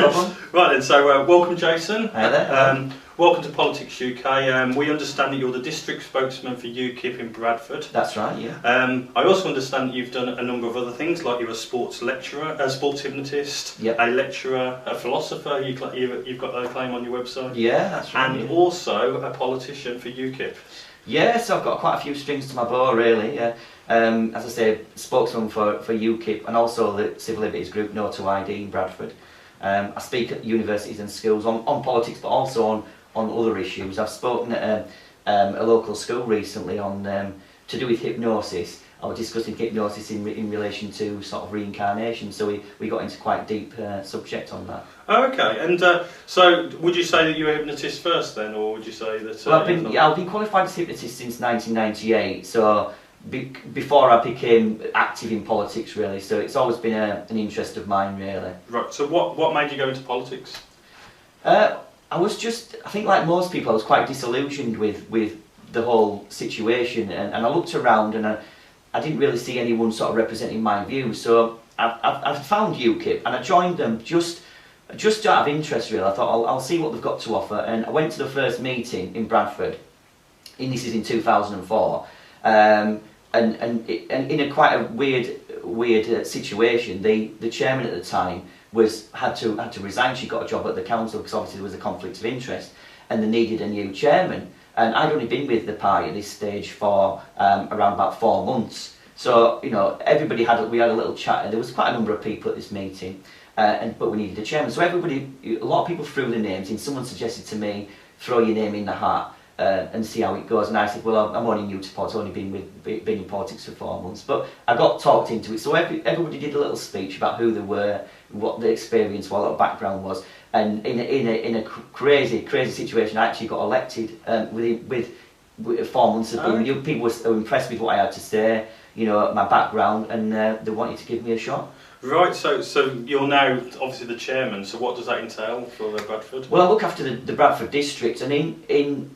problem. Right then, so welcome Jason. Hi there. Welcome to Politics UK. We understand that you're the district spokesman for UKIP in Bradford. That's right, yeah. I also understand that you've done a number of other things, like you're a sports lecturer, a sports hypnotist, Yep. a lecturer, a philosopher. You've got a claim on your website. Yeah, that's right. And yeah. also a politician for UKIP. Yeah, so I've got quite a few strings to my bow, really. Yeah. As I say, spokesman for UKIP and also the Civil Liberties Group No to ID in Bradford. I speak at universities and schools on politics, but also on other issues. I've spoken at a local school recently on to do with hypnosis. I was discussing hypnosis in relation to sort of reincarnation, so we got into quite deep subject on that. Oh, okay, and so would you say that you were a hypnotist first then, or would you say that... Well, I've been qualified as hypnotist since 1998, so before I became active in politics really, so it's always been an interest of mine really. Right, so what made you go into politics? I think like most people, I was quite disillusioned with the whole situation, and I looked around and I didn't really see anyone sort of representing my views, so I found UKIP and I joined them just out of interest really. I thought I'll see what they've got to offer, and I went to the first meeting in Bradford, and this is in 2004, and in a quite a weird situation. The chairman at the time had to resign. She got a job at the council because obviously there was a conflict of interest, and they needed a new chairman. And I'd only been with the party at this stage for around about 4 months. So we had a little chat, and there was quite a number of people at this meeting, but we needed a chairman. So a lot of people threw their names in. Someone suggested to me, throw your name in the hat and see how it goes. And I said, well, I'm only new to politics. I've only been in politics for 4 months. But I got talked into it. So everybody did a little speech about who they were, what the experience, what their background was. And in a crazy situation, I actually got elected with 4 months of being new. People were impressed with what I had to say, my background, and they wanted to give me a shot. Right, so you're now obviously the chairman, so what does that entail for Bradford? Well, I look after the Bradford district, and in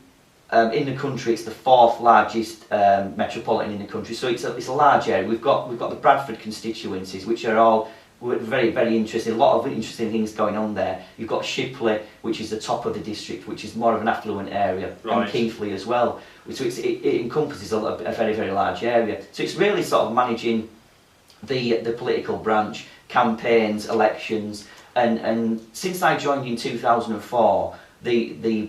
the country it's the 4th largest metropolitan in the country, so it's a large area. We've got the Bradford constituencies, which are all very, very interesting. A lot of interesting things going on there. You've got Shipley, which is the top of the district, which is more of an affluent area, right. And Keighley as well. So it encompasses a very, very large area. So it's really sort of managing the political branch, campaigns, elections, and since I joined in 2004, the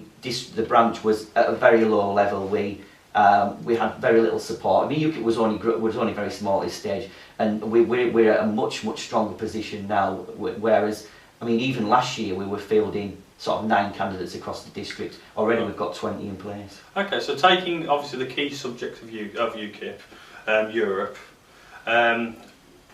branch was at a very low level. We had very little support. I mean, UKIP was only very small at this stage, and we're at a much stronger position now. Whereas, I mean, even last year we were fielding sort of 9 candidates across the district. Already we've got 20 in place. Okay, so taking obviously the key subject of UKIP, Europe.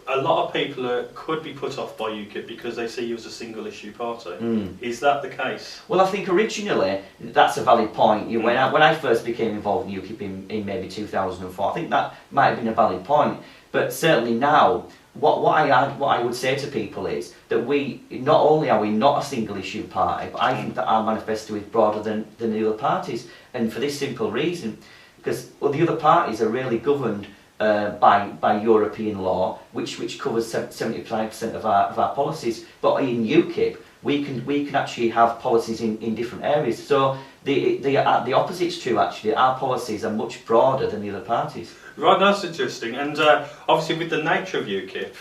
A lot of people could be put off by UKIP because they see you as a single issue party. Is that the case? Well, I think originally that's a valid point. When I first became involved in UKIP in maybe 2004, I think that might have been a valid point. But certainly now, what I would say to people is that we not only are we not a single issue party, but I think that our manifesto is broader than the other parties, and for this simple reason, because the other parties are really governed by European law, which covers 75% of our policies. But in UKIP, we can actually have policies in different areas. So the opposite's true actually. Our policies are much broader than the other parties. Right, that's interesting. And obviously, with the nature of UKIP,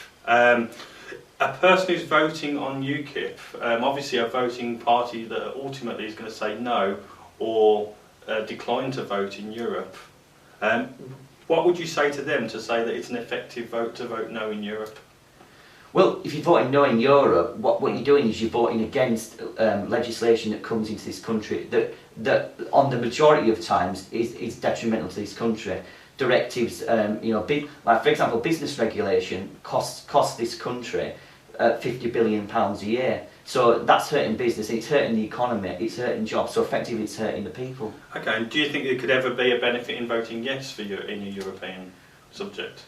a person who's voting on UKIP, obviously a voting party that ultimately is going to say no or decline to vote in Europe. What would you say to them to say that it's an effective vote to vote no in Europe? Well, if you're voting no in Europe, what you're doing is you're voting against legislation that comes into this country that on the majority of times is detrimental to this country. Directives, like for example, business regulation costs this country £50 billion a year. So that's hurting business, it's hurting the economy, it's hurting jobs, so effectively it's hurting the people. Okay, and do you think there could ever be a benefit in voting yes in a European subject?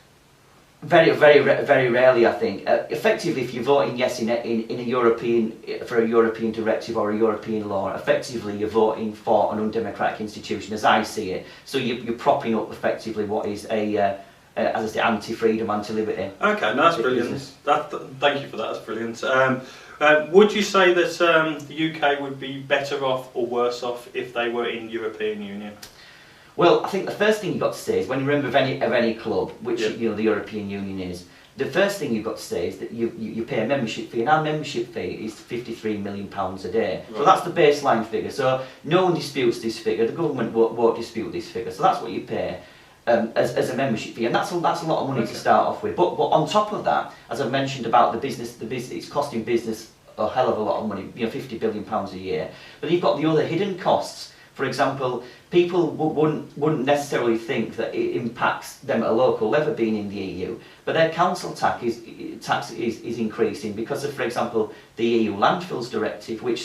Very, very, very rarely, I think. Effectively, if you're voting yes in a for a European directive or a European law, effectively you're voting for an undemocratic institution, as I see it. So you're propping up effectively what is as I say, anti-freedom, anti-liberty. Okay, no, that's brilliant. Thank you for that. That's brilliant. Would you say that the UK would be better off or worse off if they were in European Union? Well, I think the first thing you've got to say is when you're a member of any club, which Yeah. you know the European Union is, the first thing you've got to say is that you pay a membership fee, and our membership fee is £53 million a day. Right. So that's the baseline figure. So no one disputes this figure. The government won't dispute this figure. So that's what you pay as a membership fee, and that's a lot of money to start off with. But on top of that, as I mentioned about the business, it's costing business a hell of a lot of money. You know, £50 billion a year. But you've got the other hidden costs. For example, people wouldn't necessarily think that it impacts them at a local level being in the EU, but their council tax is increasing because of, for example, the EU landfills directive, which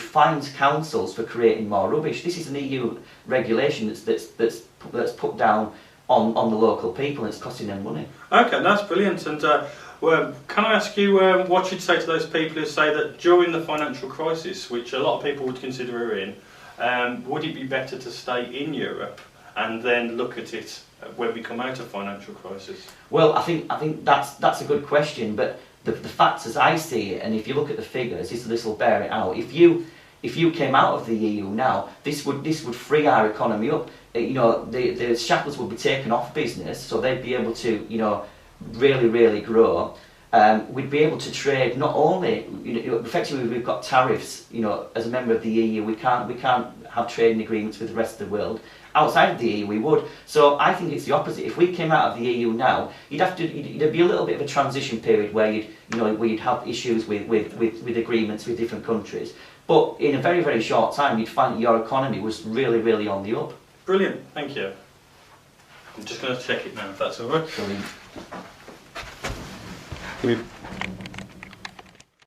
fines councils for creating more rubbish. This is an EU regulation that's put down on the local people, and it's costing them money. Okay, that's brilliant. And well, can I ask you what you'd say to those people who say that during the financial crisis, which a lot of people would consider we're in, would it be better to stay in Europe and then look at it when we come out of financial crisis? Well, I think that's a good question, but the facts as I see it, and if you look at the figures, this will bear it out. If you came out of the EU now, this would free our economy up. You know, the shackles would be taken off business, so they'd be able to, you know, really grow. We'd be able to trade not only, you know, effectively we've got tariffs, you know, as a member of the EU, we can't have trading agreements with the rest of the world. Outside of the EU we would. So I think it's the opposite. If we came out of the EU now, there'd be a little bit of a transition period where you'd have issues with agreements with different countries. But in a very short time you'd find that your economy was really on the up. Brilliant, thank you. I'm just going to check it now if that's alright. Brilliant. We've